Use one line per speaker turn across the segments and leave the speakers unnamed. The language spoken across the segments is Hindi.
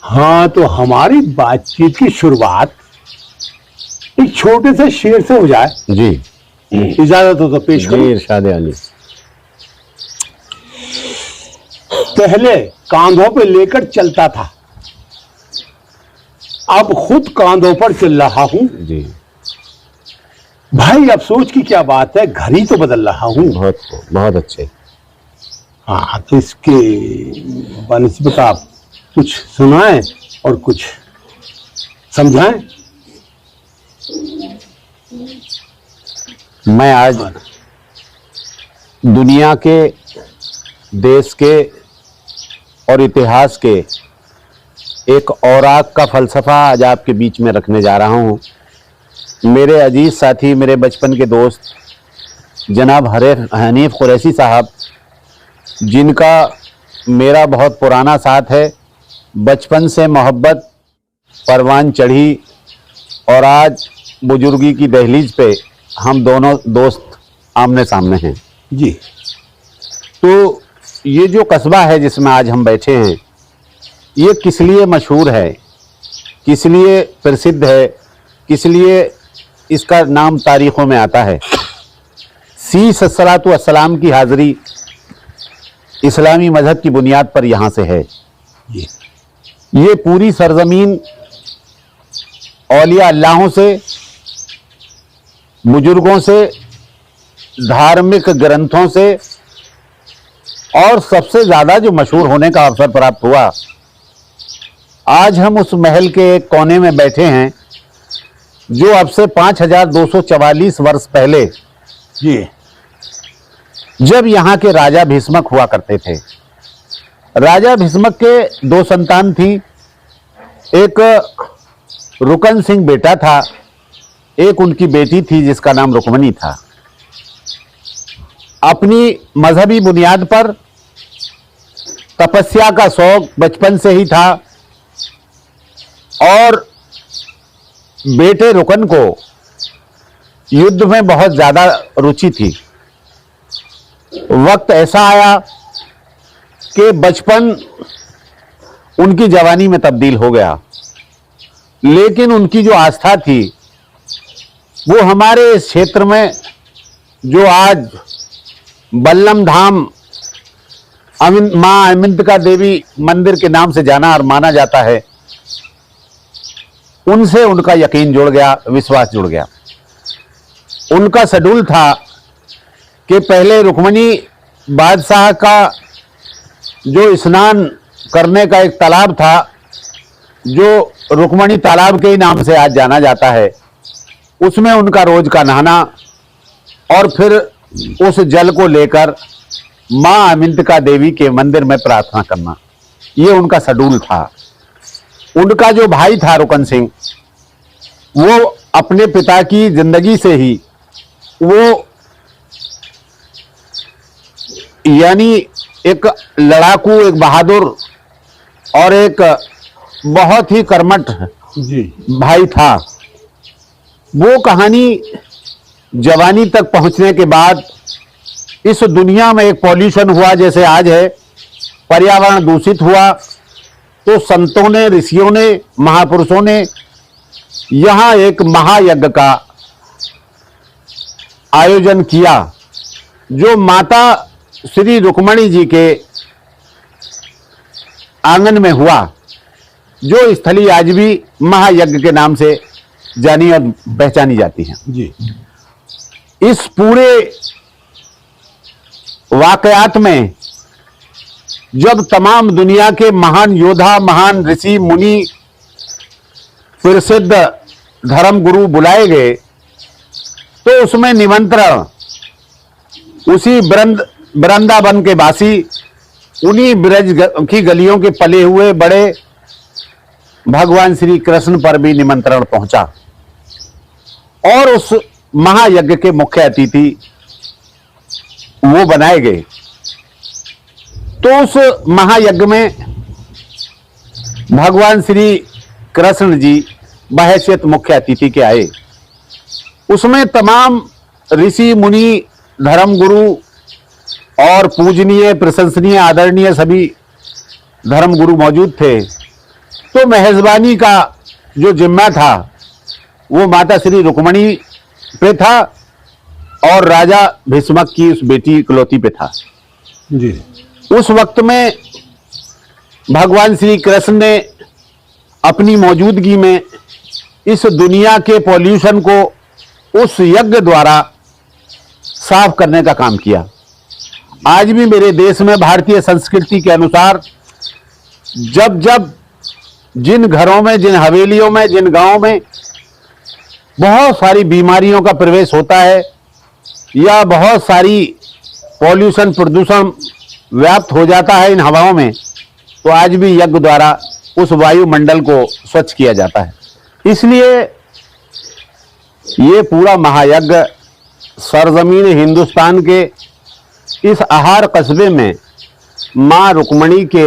हाँ, तो हमारी बातचीत की शुरुआत एक छोटे से शेर से हो जाए।
जी
इजाजत हो तो पेश
जी,
करूं।
इरशाद अली।
पहले कांधों पे लेकर चलता था, अब खुद कांधों पर चल रहा हूं।
जी,
भाई अफसोस की क्या बात है, घर ही तो बदल रहा हूं।
बहुत बहुत अच्छे।
हाँ, तो इसके बनिस्बत आप कुछ सुनाएं और कुछ समझाएं।
मैं आज दुनिया के, देश के और इतिहास के एक औराक का फलसफा आज आपके बीच में रखने जा रहा हूँ। मेरे अजीज साथी, मेरे बचपन के दोस्त जनाब हनीफ कुरैशी साहब, जिनका मेरा बहुत पुराना साथ है, बचपन से मोहब्बत परवान चढ़ी और आज बुजुर्गी की दहलीज पे हम दोनों दोस्त आमने सामने हैं।
जी,
तो ये जो कस्बा है जिसमें आज हम बैठे हैं, ये किस लिए मशहूर है, किस लिए प्रसिद्ध है, किस लिए इसका नाम तारीखों में आता है। सीस अस्सलातु अस्सलाम की हाज़िरी इस्लामी मजहब की बुनियाद पर यहाँ से है।
जी,
ये पूरी सरजमीन औलिया अल्लाहों से, बुजुर्गों से, धार्मिक ग्रंथों से और सबसे ज्यादा जो मशहूर होने का अवसर प्राप्त हुआ, आज हम उस महल के एक कोने में बैठे हैं जो अब से 5244 वर्ष पहले,
जी,
जब यहाँ के राजा भीष्मक हुआ करते थे। राजा भीष्मक के दो संतान थी, एक रुकन सिंह बेटा था, एक उनकी बेटी थी जिसका नाम रुक्मणी था। अपनी मजहबी बुनियाद पर तपस्या का शौक बचपन से ही था और बेटे रुकन को युद्ध में बहुत ज्यादा रुचि थी। वक्त ऐसा आया कि बचपन उनकी जवानी में तब्दील हो गया, लेकिन उनकी जो आस्था थी वो हमारे इस क्षेत्र में, जो आज बल्लम धाम मां अमिंतिका देवी मंदिर के नाम से जाना और माना जाता है, उनसे उनका यकीन जुड़ गया, विश्वास जुड़ गया। उनका शेड्यूल था कि पहले रुक्मणी बादशाह का जो स्नान करने का एक तालाब था, जो रुक्मणी तालाब के ही नाम से आज जाना जाता है, उसमें उनका रोज का नहाना और फिर उस जल को लेकर मां अमिंतिका देवी के मंदिर में प्रार्थना करना, ये उनका शेड्यूल था। उनका जो भाई था रुकन सिंह, वो अपने पिता की जिंदगी से ही वो यानी एक लड़ाकू, एक बहादुर और एक बहुत ही कर्मठ
जी,
भाई था। वो कहानी जवानी तक पहुंचने के बाद इस दुनिया में एक पॉल्यूशन हुआ जैसे आज है, पर्यावरण दूषित हुआ, तो संतों ने, ऋषियों ने, महापुरुषों ने यहां एक महायज्ञ का आयोजन किया, जो माता श्री रुक्मणी जी के आंगन में हुआ, जो स्थली आज भी महायज्ञ के नाम से जानी और पहचानी जाती है।
जी,
इस पूरे वाकयात में जब तमाम दुनिया के महान योद्धा, महान ऋषि मुनि, प्रसिद्ध धर्म गुरु बुलाए गए, तो उसमें निमंत्रण उसी वृंदावन के वासी, उन्हीं ब्रज की गलियों के पले हुए बड़े भगवान श्री कृष्ण पर भी निमंत्रण पहुंचा और उस महायज्ञ के मुख्य अतिथि वो बनाए गए। तो उस महायज्ञ में भगवान श्री कृष्ण जी बहैसियत मुख्य अतिथि के आए। उसमें तमाम ऋषि मुनि, धर्म गुरु और पूजनीय, प्रशंसनीय, आदरणीय सभी धर्म गुरु मौजूद थे। तो मेहजबानी का जो जिम्मा था वो माता श्री रुक्मणी पे था और राजा भीष्मक की उस बेटी इकलौती पे था।
जी
उस वक्त में भगवान श्री कृष्ण ने अपनी मौजूदगी में इस दुनिया के पॉल्यूशन को उस यज्ञ द्वारा साफ करने का काम किया। आज भी मेरे देश में भारतीय संस्कृति के अनुसार जब जब जिन घरों में, जिन हवेलियों में, जिन गांवों में बहुत सारी बीमारियों का प्रवेश होता है या बहुत सारी पॉल्यूशन, प्रदूषण व्याप्त हो जाता है इन हवाओं में, तो आज भी यज्ञ द्वारा उस वायुमंडल को स्वच्छ किया जाता है। इसलिए ये पूरा महायज्ञ सरजमीन हिंदुस्तान के इस आहार कस्बे में मां रुक्मणी के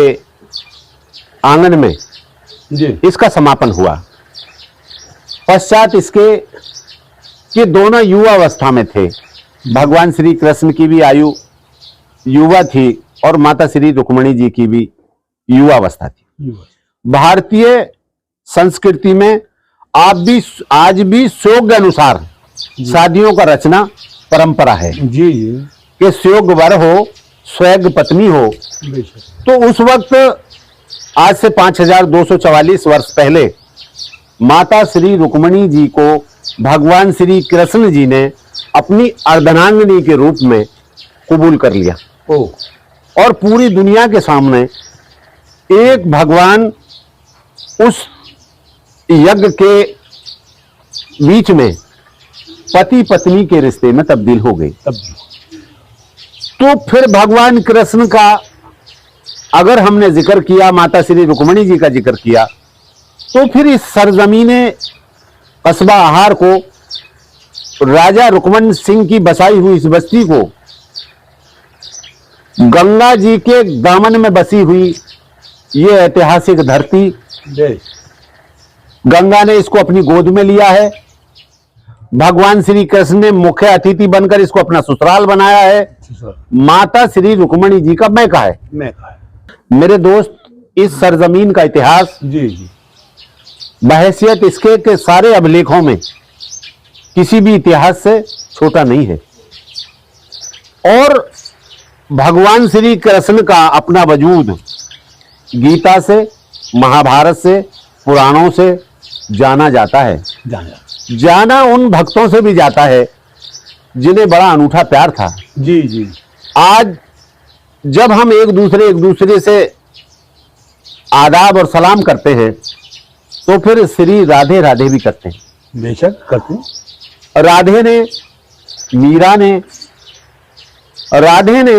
आंगन में
जी
इसका समापन हुआ। पश्चात इसके कि दोनों युवा अवस्था में थे। भगवान श्री कृष्ण की भी आयु युवा थी और माता श्री रुक्मणी जी की भी युवा अवस्था थी। भारतीय संस्कृति में आज भी शोक के अनुसार शादियों का रचना परंपरा है
जी जी
कि स्योग वर हो, स्वैग पत्नी हो। तो उस वक्त आज से 5244 वर्ष पहले माता श्री रुक्मणी जी को भगवान श्री कृष्ण जी ने अपनी अर्धनांगिनी के रूप में कबूल कर लिया। और पूरी दुनिया के सामने एक भगवान उस यज्ञ के बीच में पति पत्नी के रिश्ते में तब्दील हो गई। तो फिर भगवान कृष्ण का अगर हमने जिक्र किया, माता श्री रुक्मणी जी का जिक्र किया, तो फिर इस सरजमीने कस्बा आहार को, राजा रुक्मन सिंह की बसाई हुई इस बस्ती को, गंगा जी के दामन में बसी हुई ये ऐतिहासिक धरती, गंगा ने इसको अपनी गोद में लिया है। भगवान श्री कृष्ण ने मुख्य अतिथि बनकर इसको अपना ससुराल बनाया है। माता श्री रुक्मणी जी का मैका है। मेरे दोस्त, इस सरजमीन का इतिहास
जी जी
बहैसियत इसके के सारे अभिलेखों में किसी भी इतिहास से छोटा नहीं है। और भगवान श्री कृष्ण का अपना वजूद गीता से, महाभारत से, पुराणों से जाना जाता है। जाना उन भक्तों से भी जाता है जिन्हें बड़ा अनूठा प्यार था।
जी जी
आज जब हम एक दूसरे से आदाब और सलाम करते हैं तो फिर श्री राधे राधे भी करते हैं।
बेशक करते हैं।
राधे ने, मीरा ने, राधे ने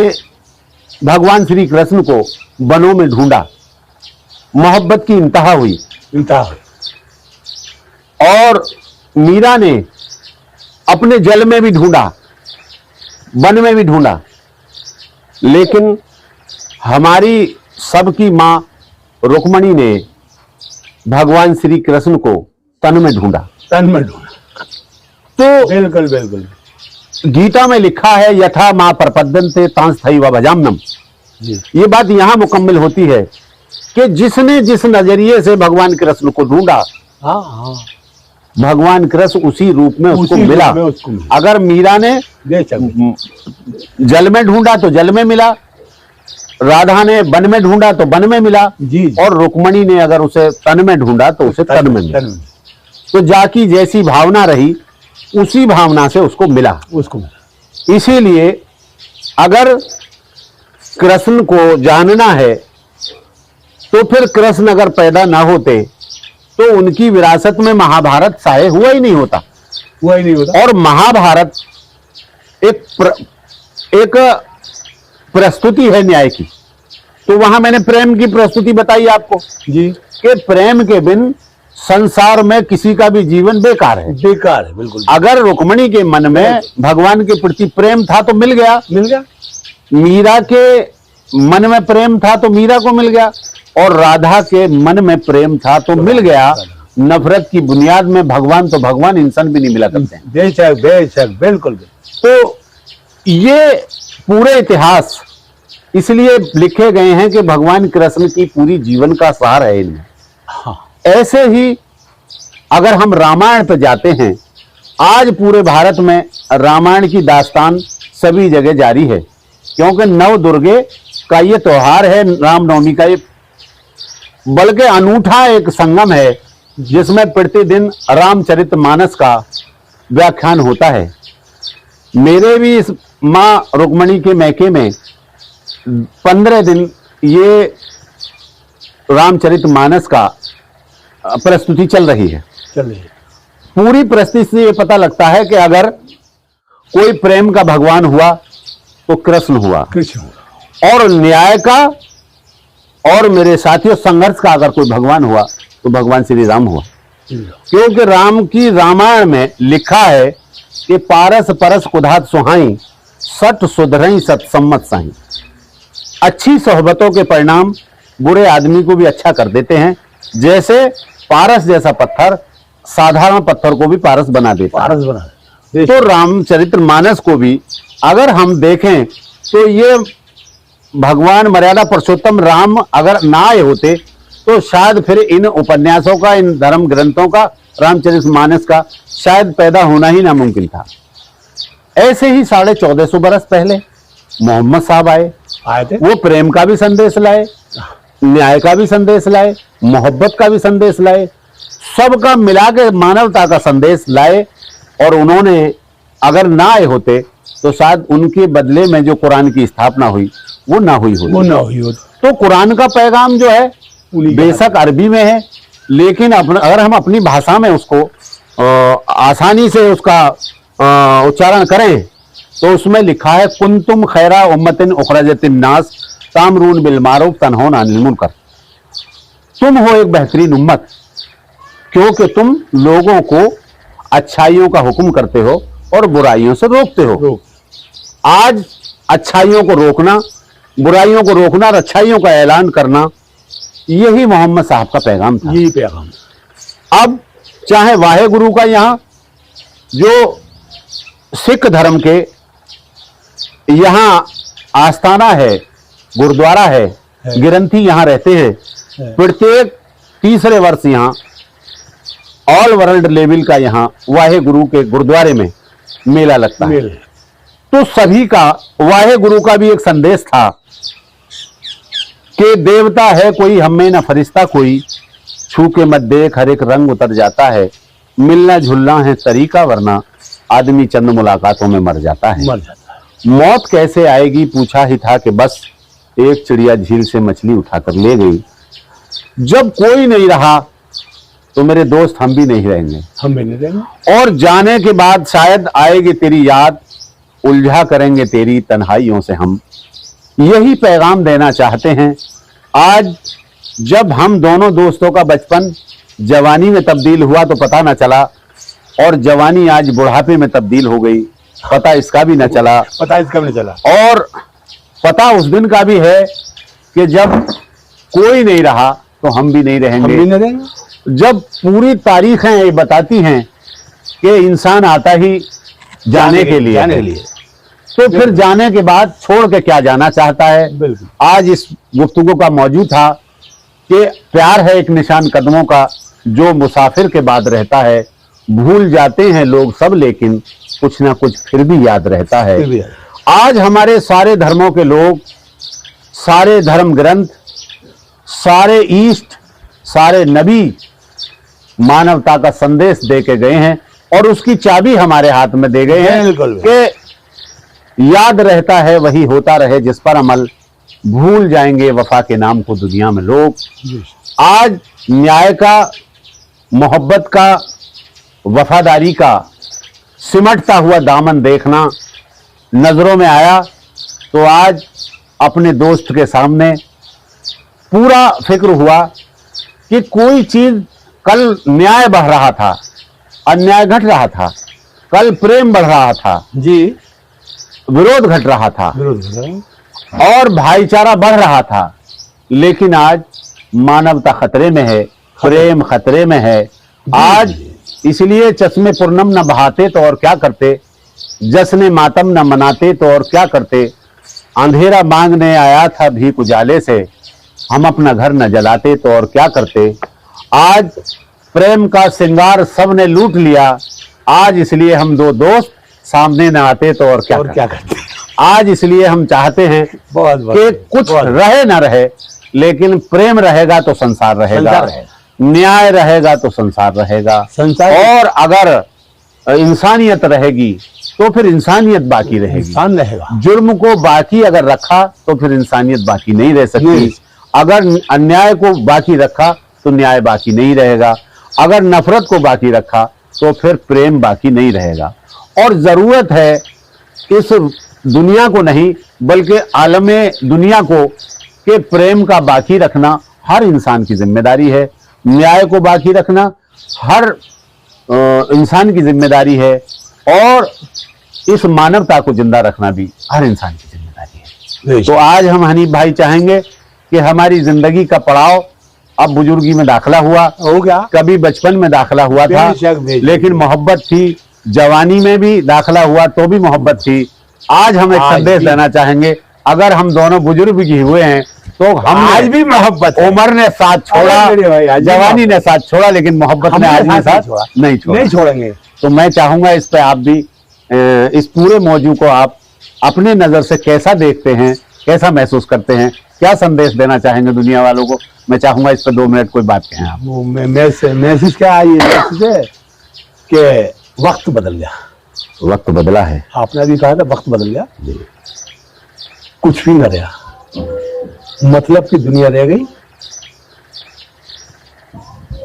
भगवान श्री कृष्ण को वनों में ढूंढा, मोहब्बत की इंतहा हुई। और मीरा ने अपने जल में भी ढूंढा, वन में भी ढूंढा, लेकिन हमारी सबकी मां रुक्मणी ने भगवान श्री कृष्ण को तन में ढूंढा। तो
बिल्कुल बिल्कुल
गीता में लिखा है, यथा मां प्रपद्यन्ते तांस्थैव भजाम्यहम्। ये बात यहां मुकम्मल होती है कि जिसने जिस नजरिए से भगवान कृष्ण को ढूंढा, भगवान कृष्ण उसी रूप में उसको मिला। अगर मीरा ने जल में ढूंढा तो जल में मिला, राधा ने वन में ढूंढा तो वन में मिला, और रुक्मणी ने अगर उसे तन में ढूंढा तो उसे तन में मिला। तो जाकी जैसी भावना रही उसी भावना से उसको मिला। इसीलिए अगर कृष्ण को जानना है तो फिर कृष्ण अगर पैदा ना होते तो उनकी विरासत में महाभारत शाये हुआ ही नहीं होता। और महाभारत एक प्रस्तुति है न्याय की। तो वहां मैंने प्रेम की प्रस्तुति बताई आपको
जी
कि प्रेम के बिन संसार में किसी का भी जीवन बेकार है।
बिल्कुल।
अगर रुक्मणी के मन में भगवान के प्रति प्रेम था तो मिल गया। मीरा के मन में प्रेम था तो मीरा को मिल गया, और राधा के मन में प्रेम था तो मिल गया। नफरत की बुनियाद में भगवान तो भगवान, इंसान भी नहीं मिला करते हैं।
बेशक बिल्कुल।
तो ये पूरे इतिहास इसलिए लिखे गए हैं कि भगवान कृष्ण की पूरी जीवन का सार है इनमें। ऐसे ही अगर हम रामायण पे जाते हैं, आज पूरे भारत में रामायण की दास्तान सभी जगह जारी है, क्योंकि नव दुर्गे का ये त्योहार है, रामनवमी का ये बल्कि अनूठा एक संगम है जिसमें प्रतिदिन रामचरितमानस का व्याख्यान होता है। मेरे भी इस मां रुक्मणी के मैके में 15 दिन ये रामचरितमानस का प्रस्तुति चल रही है।
चलिए,
पूरी परिस्थिति से ये पता लगता है कि अगर कोई प्रेम का भगवान हुआ तो कृष्ण हुआ,
कृष्ण
और न्याय का और मेरे साथियों संघर्ष का अगर कोई भगवान हुआ तो भगवान श्री राम हुआ। क्योंकि राम की रामायण में लिखा है कि पारस परस कुधात सुहाई सठ सुधरई सत्सम्मत साई। अच्छी सोहबतों के परिणाम बुरे आदमी को भी अच्छा कर देते हैं, जैसे पारस जैसा पत्थर साधारण पत्थर को भी पारस बना देता है।
पारस बना
तो रामचरितमानस को भी अगर हम देखें तो ये भगवान मर्यादा पुरुषोत्तम राम अगर ना आए होते तो शायद फिर इन उपन्यासों का, इन धर्म ग्रंथों का, रामचरितमानस का शायद पैदा होना ही नामुमकिन था। ऐसे ही 1450 बरस पहले मोहम्मद साहब आए थे। वो प्रेम का भी संदेश लाए, न्याय का भी संदेश लाए, मोहब्बत का भी संदेश लाए, सबका मिला के मानवता का संदेश लाए। और उन्होंने अगर ना आए होते तो शायद उनके बदले में जो कुरान की स्थापना हुई वो ना हुई होती। तो कुरान का पैगाम जो है बेशक अरबी में है, लेकिन अगर हम अपनी भाषा में उसको आसानी से उसका उच्चारण करें तो उसमें लिखा है कुंतुम खैरा उम्मतिन उखरजतिन नास तामरून बिल मारूफ तनहौन अनिल मुनकर। तुम हो एक बेहतरीन उम्मत क्योंकि तुम लोगों को अच्छाइयों का हुक्म करते हो और बुराइयों से रोकते हो। आज अच्छाइयों को रोकना, बुराइयों को रोकना और अच्छाइयों का ऐलान करना, यही मोहम्मद साहब का पैगाम था।
यही पैगाम।
अब चाहे वाहे गुरु का यहाँ जो सिख धर्म के यहाँ आस्थाना है, गुरुद्वारा है, गिरंथी यहाँ रहते हैं, प्रत्येक तीसरे वर्ष यहाँ ऑल वर्ल्ड लेवल का यहाँ वाहे गुरु के गुरुद्वारे में मेला लगता है। तो सभी का वाहे गुरु का भी एक संदेश था कि देवता है कोई हमें न फरिश्ता कोई, छू के मत देख हर एक रंग उतर जाता है, मिलना झुलना है तरीका वरना आदमी चंद मुलाकातों में मर जाता है। मौत कैसे आएगी पूछा ही था कि बस एक चिड़िया झील से मछली उठाकर ले गई। जब कोई नहीं रहा तो मेरे दोस्त हम भी नहीं रहेंगे, और जाने के बाद शायद आएगी तेरी याद, उलझा करेंगे तेरी तन्हाइयों से हम। यही पैगाम देना चाहते हैं। आज जब हम दोनों दोस्तों का बचपन जवानी में तब्दील हुआ तो पता न चला, और जवानी आज बुढ़ापे में तब्दील हो गई, पता इसका भी न चला। और पता उस दिन का भी है कि जब कोई नहीं रहा तो हम भी नहीं रहेंगे। जब पूरी तारीखें ये बताती हैं कि इंसान आता ही जाने के लिए, तो फिर जाने के बाद छोड़ के क्या जाना चाहता है। आज इस गुफ्तगू का मौजूद था कि प्यार है एक निशान कदमों का जो मुसाफिर के बाद रहता है, भूल जाते हैं लोग सब लेकिन कुछ ना कुछ फिर भी याद रहता है। आज हमारे सारे धर्मों के लोग, सारे धर्म ग्रंथ, सारे ईस्ट, सारे नबी मानवता का संदेश दे के गए हैं, और उसकी चाबी हमारे हाथ में दे गए हैं कि याद रहता है वही होता रहे जिस पर अमल, भूल जाएंगे वफा के नाम को दुनिया में लोग। आज न्याय का, मोहब्बत का, वफादारी का सिमटता हुआ दामन देखना नजरों में आया, तो आज अपने दोस्त के सामने पूरा फिक्र हुआ कि कोई चीज, कल न्याय बढ़ रहा था, अन्याय घट रहा था, कल प्रेम बढ़ रहा था जी, विरोध घट रहा था और भाईचारा बढ़ रहा था, लेकिन आज मानवता खतरे में है, प्रेम खतरे में है। आज इसलिए चश्मे पूर्णम न बहाते तो और क्या करते, जश्न मातम न मनाते तो और क्या करते, अंधेरा मांगने आया था भीख उजाले से, हम अपना घर न जलाते तो और क्या करते। आज प्रेम का श्रृंगार सबने लूट लिया। आज इसलिए हम दो दोस्त सामने न आते तो और क्या
करते।
आज इसलिए हम चाहते हैं
बहुत
कि कुछ रहे ना रहे, लेकिन प्रेम रहेगा तो संसार रहेगा, न्याय रहेगा तो संसार रहेगा, और अगर इंसानियत रहेगी तो फिर इंसानियत बाकी रहेगी।
इंसान रहेगा।
जुर्म को बाकी अगर रखा तो फिर इंसानियत बाकी नहीं रह सकती। अगर अन्याय को बाकी रखा तो न्याय बाकी नहीं रहेगा। अगर नफरत को बाकी रखा तो फिर प्रेम बाकी नहीं रहेगा। और जरूरत है इस दुनिया को नहीं बल्कि आलमे दुनिया को कि प्रेम का बाकी रखना हर इंसान की जिम्मेदारी है, न्याय को बाकी रखना हर इंसान की जिम्मेदारी है, और इस मानवता को जिंदा रखना भी हर इंसान की जिम्मेदारी है। तो आज हम हनीफ भाई चाहेंगे कि हमारी जिंदगी का पड़ाव अब बुजुर्गी में दाखिला हुआ
हो गया,
कभी बचपन में दाखिला हुआ था लेकिन मोहब्बत थी, जवानी में भी दाखिला हुआ तो भी मोहब्बत थी। आज हम एक संदेश देना चाहेंगे, अगर हम दोनों बुजुर्ग भी हुए हैं तो हम
आज भी मोहब्बत,
उमर ने साथ छोड़ा, जवानी ने साथ छोड़ा, लेकिन मोहब्बत ने आज भी साथ नहीं
छोड़ेंगे।
तो मैं चाहूंगा इस पे आप भी इस पूरे मौजू को आप अपने नजर से कैसा देखते हैं, कैसा महसूस करते हैं, क्या संदेश देना चाहेंगे दुनिया वालों को? मैं चाहूंगा इस पर 2 मिनट कोई बात कहें आप।
वो मैसेज क्या है, ये मैसेज है कि वक्त बदल गया।
वक्त बदला है,
आपने अभी कहा था वक्त बदल गया, कुछ भी न रहा, मतलब की दुनिया रह गई,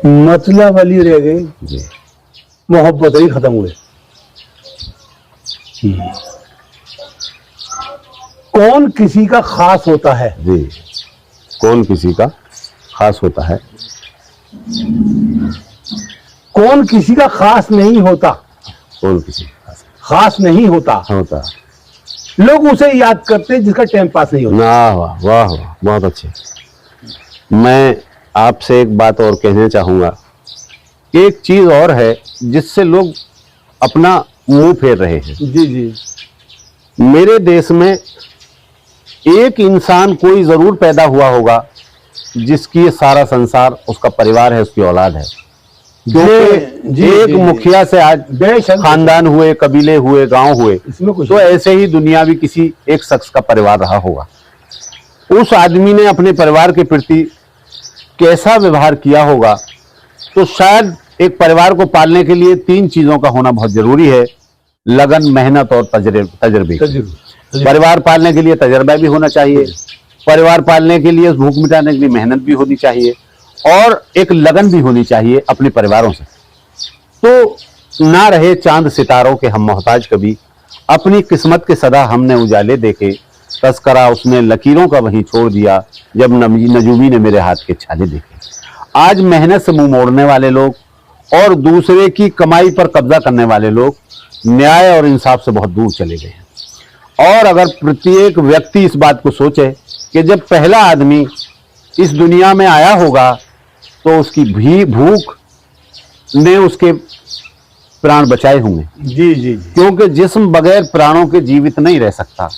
मतलब वाली रह गई, मोहब्बत ही खत्म हुए। कौन किसी का खास होता है
जी, कौन किसी का खास होता है,
कौन किसी का खास नहीं होता,
कौन किसी का
खास नहीं होता। लोग उसे याद करते हैं जिसका टाइम पास नहीं होता।
वाह वाह वाह वाह, बहुत अच्छे। मैं आपसे एक बात और कहना चाहूंगा, एक चीज और है जिससे लोग अपना मुंह फेर रहे हैं।
जी जी,
मेरे देश में एक इंसान कोई जरूर पैदा हुआ होगा जिसकी ये सारा संसार उसका परिवार है, उसकी औलाद है। क्योंकि एक मुखिया से आज खानदान हुए, कबीले हुए, गांव हुए, तो ऐसे ही दुनिया भी किसी एक शख्स का परिवार रहा होगा। उस आदमी ने अपने परिवार के प्रति कैसा व्यवहार किया होगा, तो शायद एक परिवार को पालने के लिए 3 चीजों का होना बहुत जरूरी है, लगन, मेहनत और तजर्बे। परिवार पालने के लिए तजर्बा भी होना चाहिए, परिवार पालने के लिए भूख मिटाने के लिए मेहनत भी होनी चाहिए, और एक लगन भी होनी चाहिए अपने परिवारों से। तो ना रहे चांद सितारों के हम मोहताज कभी, अपनी किस्मत के सदा हमने उजाले देखे, तस्करा उसने लकीरों का वहीं छोड़ दिया, जब नजूमी ने मेरे हाथ के छाले देखे। आज मेहनत से मुंह मोड़ने वाले लोग और दूसरे की कमाई पर कब्जा करने वाले लोग न्याय और इंसाफ से बहुत दूर चले गए हैं। और अगर प्रत्येक व्यक्ति इस बात को सोचे कि जब पहला आदमी इस दुनिया में आया होगा तो उसकी भी भूख ने उसके प्राण बचाए होंगे।
जी जी,
क्योंकि जिस्म बगैर प्राणों के जीवित नहीं रह सकता,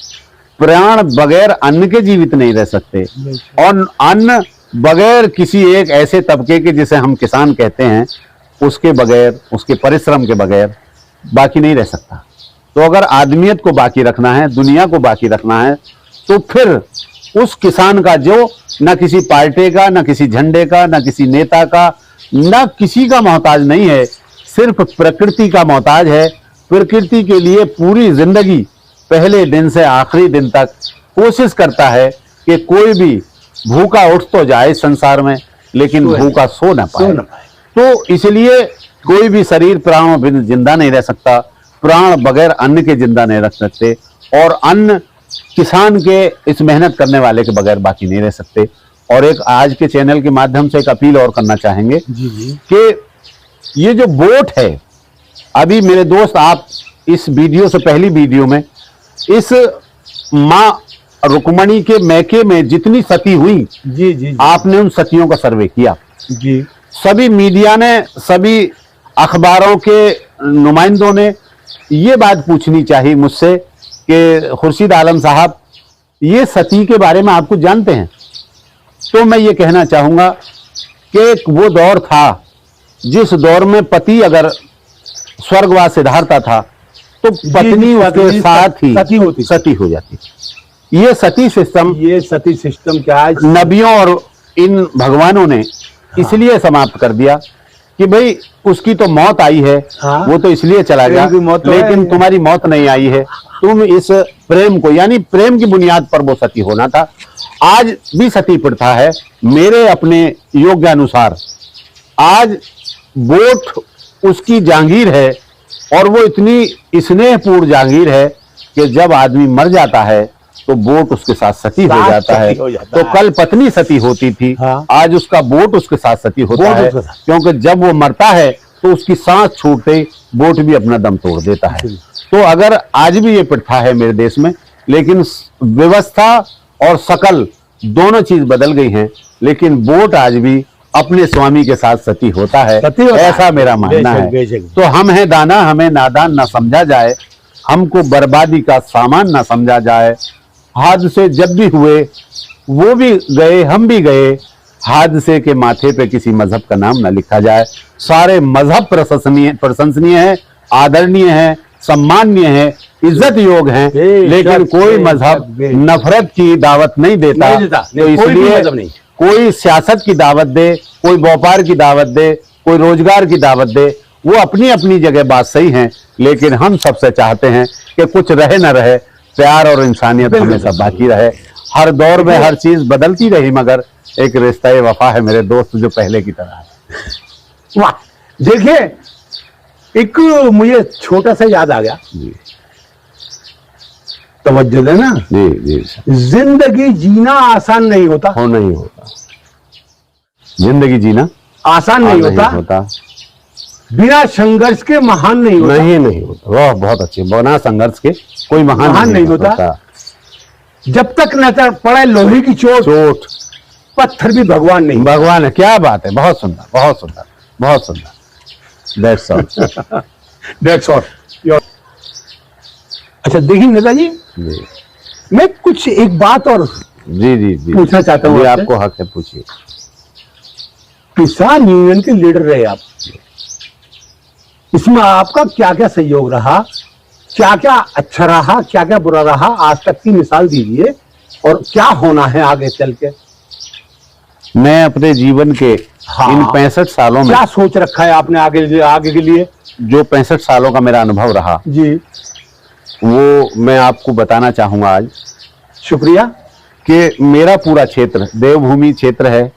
प्राण बगैर अन्न के जीवित नहीं रह सकते, और अन्न बगैर किसी एक ऐसे तबके के जिसे हम किसान कहते हैं उसके बगैर, उसके परिश्रम के बगैर बाकी नहीं रह सकता। तो अगर आदमियत को बाकी रखना है, दुनिया को बाकी रखना है, तो फिर उस किसान का जो न किसी पार्टी का, न किसी झंडे का, न किसी नेता का, न किसी का मोहताज नहीं है, सिर्फ प्रकृति का मोहताज है। प्रकृति के लिए पूरी जिंदगी पहले दिन से आखिरी दिन तक कोशिश करता है कि कोई भी भूखा उठ तो जाए संसार में, लेकिन भूखा सो न पाए। तो इसलिए कोई भी शरीर प्राणों बिन जिंदा नहीं रह सकता, प्राण बगैर अन्न के जिंदा नहीं रख सकते, और अन्न किसान के इस मेहनत करने वाले के बगैर बाकी नहीं रह सकते। और एक आज के चैनल के माध्यम से एक अपील और करना चाहेंगे कि ये जो वोट है, अभी मेरे दोस्त आप इस वीडियो से पहली वीडियो में इस माँ रुक्मणी के मैके में जितनी सती हुई, जी, आपने उन सतियों का सर्वे किया।
जी,
सभी मीडिया ने, सभी अखबारों के नुमाइंदों ने ये बात पूछनी चाहिए मुझसे कि खुर्शीद आलम साहब, ये सती के बारे में आप कुछ जानते हैं? तो मैं ये कहना चाहूंगा कि वो दौर था जिस दौर में पति अगर स्वर्गवास सिधारता था तो पत्नी उसके साथ ही सती हो जाती। ये सती सिस्टम
क्या है,
नबियों और इन भगवानों ने इसलिए समाप्त कर दिया कि भाई उसकी तो मौत आई है,
हाँ?
वो तो इसलिए चला गया, लेकिन तुम्हारी मौत नहीं आई है। तुम इस प्रेम को, यानी प्रेम की बुनियाद पर वो सती होना था। आज भी सती प्रथा है मेरे अपने योग्य अनुसार। आज वोट उसकी जागीर है और वो इतनी स्नेहपूर्ण जागीर है कि जब आदमी मर जाता है तो वोट उसके साथ सती हो जाता है। तो कल पत्नी सती होती थी,
हाँ।
आज उसका वोट उसके साथ सती होता है, क्योंकि जब वो मरता है तो उसकी सांस छूटते ही वोट भी अपना दम तोड़ देता है। तो अगर आज भी ये प्रथा है मेरे देश में, लेकिन व्यवस्था और शकल दोनों चीज बदल गई हैं, लेकिन वोट आज भी अपने स्वामी के साथ सती होता है, ऐसा मेरा मानना है। तो हम हैं दाना, हमें नादान ना समझा जाए, हमको बर्बादी का सामान ना समझा जाए। हादसे जब भी हुए वो भी गए, हम भी गए, हादसे के माथे पे किसी मजहब का नाम ना लिखा जाए। सारे मजहब प्रशंसनीय है, आदरणीय है, सम्माननीय है, इज्जत योग हैं, लेकिन कोई मजहब नफरत की दावत नहीं देता। तो इसलिए कोई सियासत की दावत दे, कोई व्यापार की दावत दे, कोई रोजगार की दावत दे, वो अपनी अपनी जगह बात सही है, लेकिन हम सबसे चाहते हैं कि कुछ रहे न रहे, प्यार और इंसानियत हमेशा बाकी रहे। हर दौर में हर चीज बदलती रही, मगर एक रिश्ता वफा है मेरे दोस्त जो पहले की तरह है।
वाह, देखिए एक मुझे छोटा सा याद आ गया, तवज्जो देना।
जी जी।
जिंदगी जीना आसान नहीं होता,
नहीं होता। जिंदगी जीना
आसान नहीं होता, बिना संघर्ष के महान नहीं होता।
नहीं होता। वाह, बहुत अच्छे। बिना संघर्ष के कोई महान नहीं होता।
जब तक न पड़े लोहे की चोट, पत्थर भी भगवान नहीं।
भगवान है, क्या बात है। बहुत सुंदर, बहुत सुंदर, बहुत सुंदर। That's all.
That's all. अच्छा देखिए नेताजी, मैं कुछ एक बात और
जी
पूछना चाहता हूँ।
आपको हक है, पूछिए।
किसान यूनियन के लीडर रहे आप, इसमें आपका क्या क्या सहयोग रहा, क्या क्या अच्छा रहा, क्या क्या बुरा रहा, आज तक की मिसाल दीजिए, और क्या होना है आगे चल के।
मैं अपने जीवन के इन 65 सालों में
क्या सोच रखा है आपने आगे के लिए?
जो 65 सालों का मेरा अनुभव रहा
जी,
वो मैं आपको बताना चाहूंगा आज।
शुक्रिया।
कि मेरा पूरा क्षेत्र देवभूमि क्षेत्र है,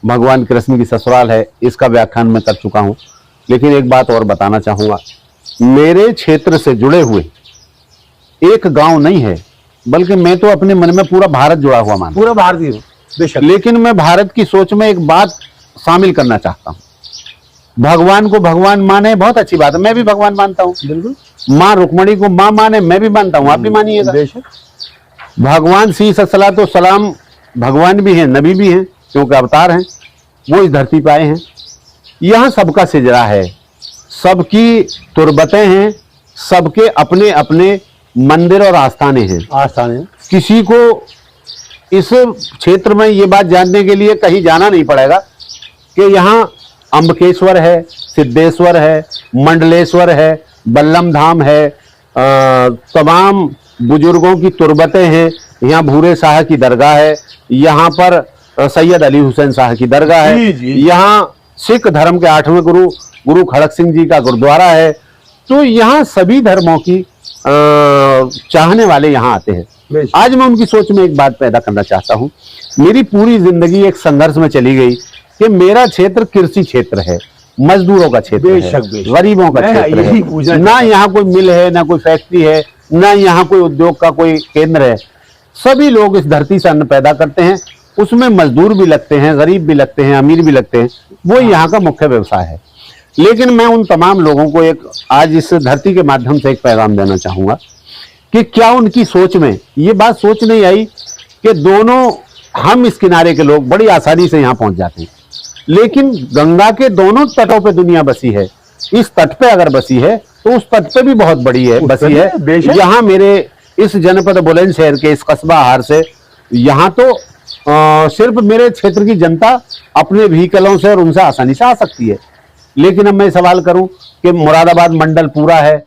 भगवान कृष्ण की ससुराल है, इसका व्याख्यान मैं कर चुका हूं। लेकिन एक बात और बताना चाहूंगा, मेरे क्षेत्र से जुड़े हुए एक गांव नहीं है, बल्कि मैं तो अपने मन में पूरा भारत जुड़ा हुआ मानता हूं।
पूरा भारतीय हूं, बेशक।
लेकिन मैं भारत की सोच में एक बात शामिल करना चाहता हूं। भगवान को भगवान माने, बहुत अच्छी बात है, मैं भी भगवान मानता हूं।
बिल्कुल।
माँ रुक्मणी को माँ माने, मैं भी मानता हूं, आप भी मानिएगा। भगवान तो सलाम भगवान भी हैं, नबी भी हैं, क्योंकि अवतार हैं, वो इस धरती पे आए हैं। यहां सबका सिजरा है, सबकी तुरबतें हैं, सबके अपने अपने मंदिर और आस्थाने हैं। किसी को इस क्षेत्र में ये बात जानने के लिए कहीं जाना नहीं पड़ेगा कि यहाँ अम्बकेश्वर है, सिद्धेश्वर है, मंडलेश्वर है, बल्लम धाम है, तमाम बुजुर्गों की तुरबतें हैं। यहाँ भूरे शाह की दरगाह है, यहाँ पर सैयद अली हुसैन शाह की दरगाह है, यहाँ सिख धर्म के 8वें गुरु खड़क सिंह जी का गुरुद्वारा है। तो यहाँ सभी धर्मों की चाहने वाले यहाँ आते हैं। आज मैं उनकी सोच में एक बात पैदा करना चाहता हूँ। मेरी पूरी जिंदगी एक संघर्ष में चली गई कि मेरा क्षेत्र कृषि क्षेत्र है, मजदूरों का क्षेत्र है, गरीबों का क्षेत्र है। ना यहाँ कोई मिल है, ना कोई फैक्ट्री है, ना यहाँ कोई उद्योग का कोई केंद्र है। सभी लोग इस धरती से अन्न पैदा करते हैं, उसमें मजदूर भी लगते हैं, गरीब भी लगते हैं, अमीर भी लगते हैं, वो यहाँ का मुख्य व्यवसाय है। लेकिन मैं उन तमाम लोगों को एक आज इस धरती के माध्यम से एक पैगाम देना चाहूंगा कि क्या उनकी सोच में ये बात सोच नहीं आई कि दोनों हम इस किनारे के लोग बड़ी आसानी से यहाँ पहुंच जाते हैं, लेकिन गंगा के दोनों तटों पे दुनिया बसी है। इस तट पे अगर बसी है तो उस तट पे भी बहुत बड़ी है, बसी है। यहाँ मेरे इस जनपद बुलंदशहर के इस कस्बा हार से यहाँ तो सिर्फ मेरे क्षेत्र की जनता अपने व्हीकलों से और उनसे आसानी से आ सकती है। लेकिन अब मैं सवाल करूं कि मुरादाबाद मंडल पूरा है,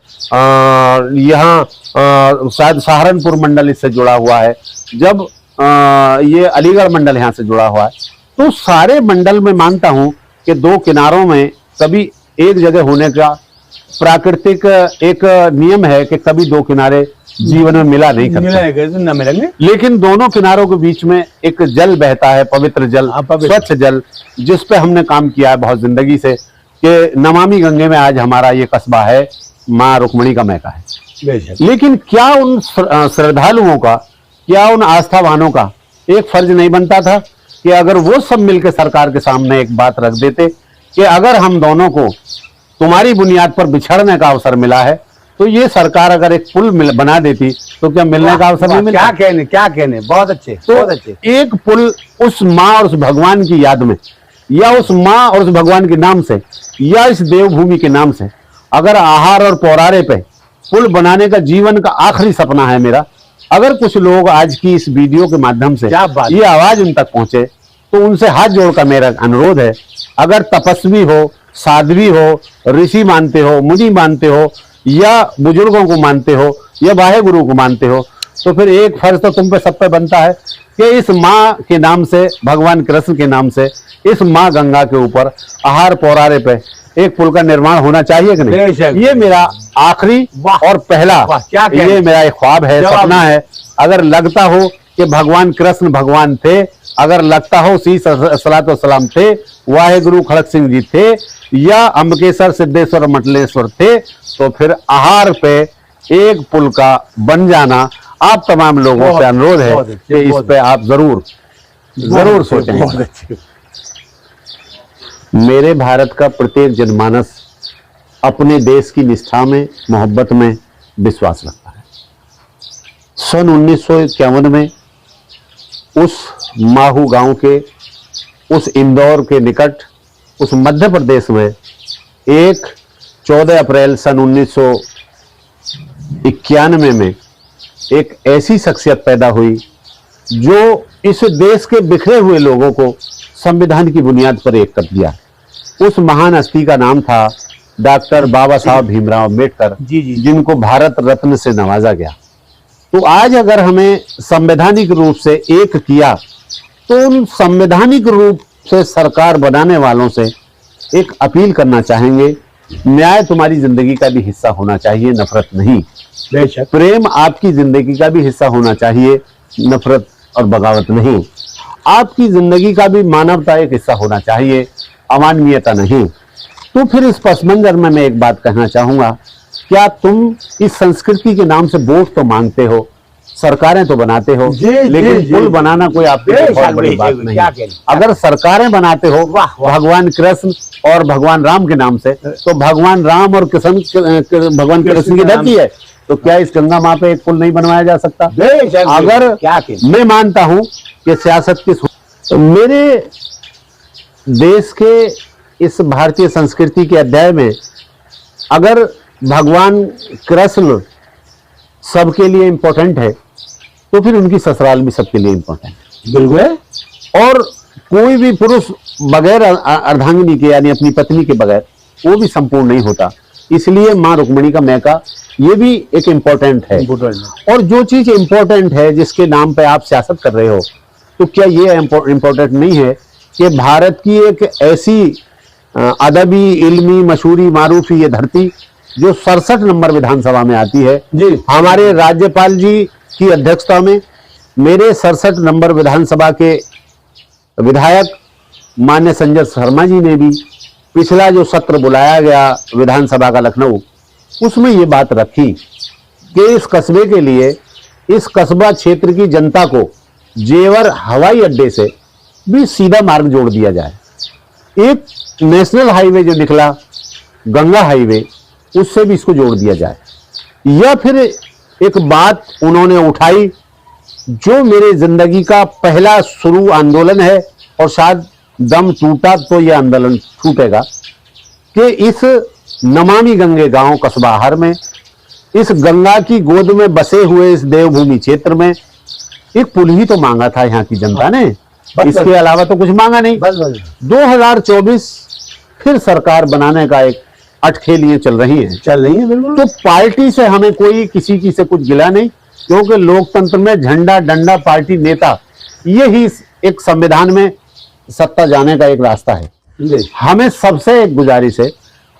यहाँ शायद सहारनपुर मंडल इससे जुड़ा हुआ है, जब ये अलीगढ़ मंडल यहाँ से जुड़ा हुआ है, तो सारे मंडल में मानता हूं कि दो किनारों में कभी एक जगह होने का प्राकृतिक एक नियम है कि कभी दो किनारे जीवन में मिला नहीं करते,
न मिलेंगे।
लेकिन दोनों किनारों के बीच में एक जल बहता है, पवित्र जल, स्वच्छ जल, जिस पे हमने काम किया है बहुत जिंदगी से, कि नमामि गंगे में आज हमारा ये कस्बा है, माँ रुक्मणी का मैका है। लेकिन क्या उन श्रद्धालुओं का, क्या उन आस्थावानों का एक फर्ज नहीं बनता था कि अगर वो सब मिलकर सरकार के सामने एक बात रख देते कि अगर हम दोनों को तुम्हारी बुनियाद पर बिछड़ने का अवसर मिला है, तो ये सरकार अगर एक पुल बना देती तो क्या मिलने का अवसर नहीं मिलता?
क्या कहने, बहुत अच्छे,
तो
बहुत अच्छे।
एक पुल उस माँ और उस भगवान की याद में, या उस माँ और उस भगवान के नाम से, या इस देवभूमि के नाम से, अगर आहार और पौरारे पे पुल बनाने का जीवन का आखिरी सपना है मेरा, अगर कुछ लोग आज की इस वीडियो के माध्यम से ये आवाज उन तक पहुंचे, तो उनसे हाथ जोड़कर मेरा अनुरोध है, अगर तपस्वी हो, साध्वी हो, ऋषि मानते हो, मुनि मानते हो, या बुजुर्गों को मानते हो, या वाहे गुरु को मानते हो, तो फिर एक फर्ज तो तुम पे सब पे बनता है कि इस माँ के नाम से, भगवान कृष्ण के नाम से, इस माँ गंगा के ऊपर आहार पौरारे पे एक पुल का निर्माण होना चाहिए कि नहीं? ये मेरा आखिरी और पहला ये मेरा एक ख्वाब है, सपना है। अगर लगता हो कि भगवान कृष्ण भगवान थे, अगर लगता हो सी सलातो सलाम थे, वाहे गुरु खड़क सिंह जी थे, या अम्बकेश्वर सिद्धेश्वर मटलेश्वर थे, तो फिर आहार पे एक पुल का बन जाना आप तमाम लोगों से अनुरोध है कि इस पे आप जरूर सोचें। मेरे भारत का प्रत्येक जनमानस अपने देश की निष्ठा में, मोहब्बत में विश्वास रखता है। सन 1951 में उस माहू गांव के, उस इंदौर के निकट, उस मध्य प्रदेश में एक 14 अप्रैल सन 1991 में एक ऐसी शख्सियत पैदा हुई जो इस देश के बिखरे हुए लोगों को संविधान की बुनियाद पर एक कर दिया। उस महान हस्ती का नाम था डॉक्टर बाबा साहब भीमराव अम्बेडकर, जिनको भारत रत्न से नवाजा गया। तो आज अगर हमें संवैधानिक रूप से एक किया, तो उन संवैधानिक रूप से सरकार बनाने वालों से एक अपील करना चाहेंगे, न्याय तुम्हारी जिंदगी का भी हिस्सा होना चाहिए, नफरत नहीं। प्रेम आपकी जिंदगी का भी हिस्सा होना चाहिए, नफरत और बगावत नहीं। आपकी जिंदगी का भी मानवता एक हिस्सा होना चाहिए, अमानवीयता नहीं। तो फिर इस पस मंजर में मैं एक बात कहना चाहूंगा, क्या तुम इस संस्कृति के नाम से वोट तो मांगते हो, सरकारें तो बनाते हो, लेकिन पुल बनाना कोई आपके लिए बहुत बड़ी बात नहीं। अगर सरकारें बनाते हो भगवान कृष्ण और भगवान राम के नाम से, तो भगवान राम और भगवान कृष्ण की धरती है, तो क्या इस गंगा माँ पे एक पुल नहीं बनवाया जा सकता? अगर मैं मानता हूं कि सियासत किस, तो मेरे देश के इस भारतीय संस्कृति के अध्याय में अगर भगवान कृष्ण सबके लिए इंपॉर्टेंट है, तो फिर उनकी ससुराल भी सबके लिए इंपॉर्टेंट है। बिल्कुल। और कोई भी पुरुष बगैर अर्धांगिनी के, यानी अपनी पत्नी के बगैर, वो भी संपूर्ण नहीं होता। इसलिए माँ रुक्मणी का मैका ये भी एक इम्पोर्टेंट है। और जो चीज इम्पोर्टेंट है, जिसके नाम पे आप सियासत कर रहे हो, तो क्या ये इम्पोर्टेंट नहीं है कि भारत की एक ऐसी अदबी, इल्मी, मशहूरी, मारूफी ये धरती जो 67 नंबर विधानसभा में आती है जी, हमारे राज्यपाल जी की अध्यक्षता में मेरे 67 नंबर विधानसभा के विधायक मान्य संजय शर्मा जी ने भी पिछला जो सत्र बुलाया गया विधानसभा का लखनऊ, उसमें ये बात रखी कि इस कस्बे के लिए, इस कस्बा क्षेत्र की जनता को जेवर हवाई अड्डे से भी सीधा मार्ग जोड़ दिया जाए। एक नेशनल हाईवे जो निकला, गंगा हाईवे, उससे भी इसको जोड़ दिया जाए। या फिर एक बात उन्होंने उठाई जो मेरे जिंदगी का पहला शुरू आंदोलन है, और शायद दम टूटा तो यह आंदोलन छूटेगा, कि इस नमामि गंगे गांव कस्बा हर में, इस गंगा की गोद में बसे हुए इस देवभूमि क्षेत्र में एक पुल ही तो मांगा था यहाँ की जनता ने,
बस।
इसके अलावा तो कुछ मांगा नहीं।
बस बस
2024 फिर सरकार बनाने का एक अटखेलियां चल रही हैं।
चल रही है बिल्कुल।
तो पार्टी से हमें कोई किसी की से कुछ गिला नहीं, क्योंकि लोकतंत्र में झंडा डंडा पार्टी नेता यही एक संविधान में सत्ता जाने का एक रास्ता है।
जी।
हमें सबसे एक गुजारिश है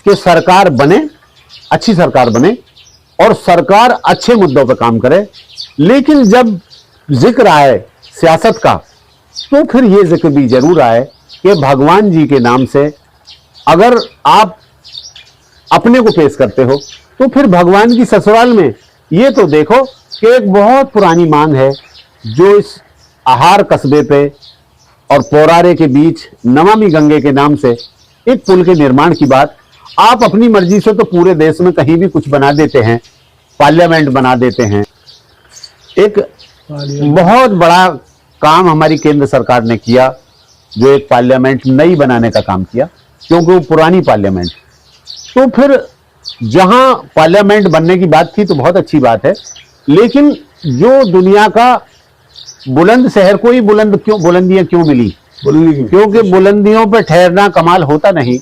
कि सरकार बने, अच्छी सरकार बने और सरकार अच्छे मुद्दों पर काम करे, लेकिन जब जिक्र आए सियासत का तो फिर ये जिक्र भी जरूर आए कि भगवान जी के नाम से अगर आप अपने को पेश करते हो तो फिर भगवान की ससुराल में ये तो देखो कि एक बहुत पुरानी मांग है जो इस आहार कस्बे पे और पोरारे के बीच नमामि गंगे के नाम से एक पुल के निर्माण की बात आप अपनी मर्जी से तो पूरे देश में कहीं भी कुछ बना देते हैं, पार्लियामेंट बना देते हैं। एक बहुत बड़ा काम हमारी केंद्र सरकार ने किया, जो एक पार्लियामेंट नई बनाने का काम किया, क्योंकि वो पुरानी पार्लियामेंट। तो फिर जहां पार्लियामेंट बनने की बात थी तो बहुत अच्छी बात है, लेकिन जो दुनिया का बुलंद शहर को ही बुलंदियां क्यों मिली? क्योंकि बुलंदियों पे ठहरना कमाल होता नहीं,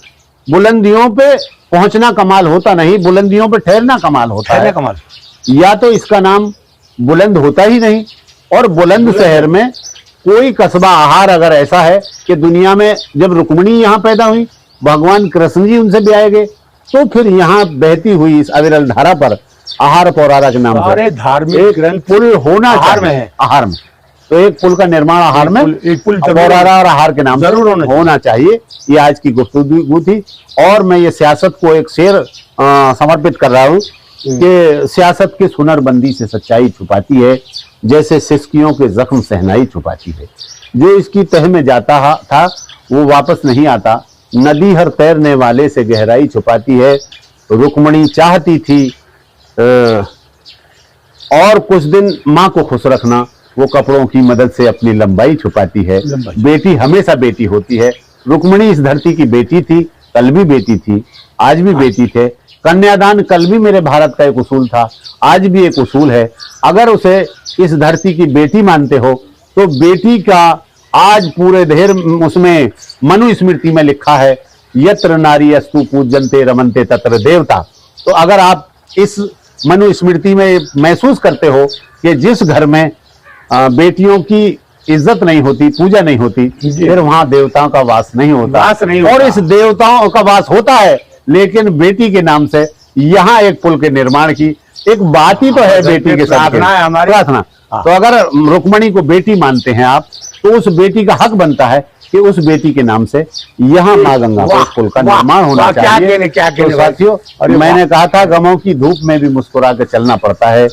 बुलंदियों पे पहुंचना कमाल होता नहीं, बुलंदियों पे ठहरना कमाल होता है।
कमाल।
या तो इसका नाम बुलंद होता ही नहीं, और बुलंद शहर में कोई कस्बा आहार अगर ऐसा है कि दुनिया में जब रुक्मिणी यहाँ पैदा हुई, भगवान कृष्ण जी उनसे भी आए गए, तो फिर यहाँ बहती हुई इस अविरल धारा पर आहार पौरारा के नाम
सारे
से
धार्मिक
एक
ग्रंथ
पुल होना
आहार में
चाहिए।
है।
आहार में तो एक पुल का निर्माण आहार में,
एक पुल जरूर
पौरारा और आहार के नाम
जरूर
से होना चाहिए। ये आज की गुफ्तगू थी, और मैं ये सियासत को एक शेर समर्पित कर रहा हूँ कि सियासत की सुनरबंदी से सच्चाई छुपाती है, जैसे सिसकियों के जख्म सहनाई छुपाती है। जो इसकी तह में जाता था वो वापस नहीं आता, नदी हर तैरने वाले से गहराई छुपाती है। रुक्मिणी चाहती थी और कुछ दिन माँ को खुश रखना, वो कपड़ों की मदद से अपनी लंबाई छुपाती है। बेटी हमेशा बेटी होती है। रुक्मिणी इस धरती की बेटी थी, कल भी बेटी थी, आज भी बेटी थे। कन्यादान कल भी मेरे भारत का एक उसूल था, आज भी एक उसूल है। अगर उसे इस धरती की बेटी मानते हो तो बेटी का आज पूरे ढेर उसमें मनुस्मृति में लिखा है, यत्र नारी अस्तु पूज्यन्ते रमन्ते तत्र देवता। तो अगर आप इस मनुस्मृति में महसूस करते हो कि जिस घर में बेटियों की इज्जत नहीं होती, पूजा नहीं होती, फिर वहां देवताओं का वास नहीं होता। और इस देवताओं का वास होता है, लेकिन बेटी के नाम से यहाँ एक पुल के निर्माण की एक बात ही तो है। बेटी के साथ
प्रार्थना है हमारी।
प्रार्थना। तो अगर रुक्मिणी को बेटी मानते हैं आप, तो उस बेटी का हक बनता है कि उस बेटी के नाम से यहाँ माँ गंगा पर पुल का निर्माण होना चाहिए। तो साथियों, मैंने कहा था गमों की धूप में भी मुस्कुरा के चलना पड़ता है।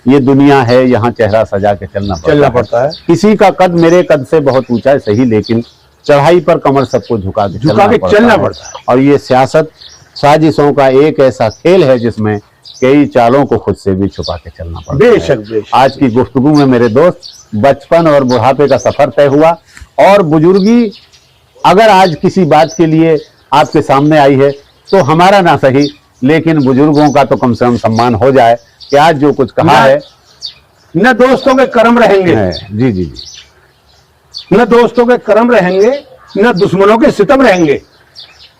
ये दुनिया है, यहाँ चेहरा सजा के चलना पड़ता है। किसी का कद मेरे कद से बहुत ऊंचा है सही, लेकिन चढ़ाई पर कमर सबको झुका के चलना पड़ता है। और ये सियासत साजिशों का एक ऐसा खेल है जिसमें कई चालों को खुद से भी छुपा के चलना पड़ता है।
बेशक।
आज की गुफ्तगू में मेरे दोस्त बचपन और बुढ़ापे का सफर तय हुआ, और बुजुर्गी अगर आज किसी बात के लिए आपके सामने आई है तो हमारा ना सही, लेकिन बुजुर्गों का तो कम से कम सम्मान हो जाए कि आज जो कुछ कहा है
न दोस्तों के कर्म रहेंगे।
जी जी जी।
न दोस्तों के कर्म रहेंगे, न दुश्मनों के सितम रहेंगे।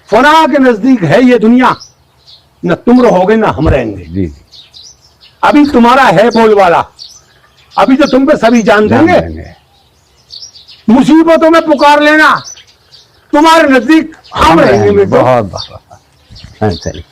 फना के नजदीक है ये दुनिया, न तुम रहोगे न हम रहेंगे।
जी।
अभी तुम्हारा है बोलवाला, अभी तो तुम पे सभी जान देंगे। मुसीबतों में पुकार लेना, तुम्हारे नजदीक हम रहेंगे।
बहुत चलिए।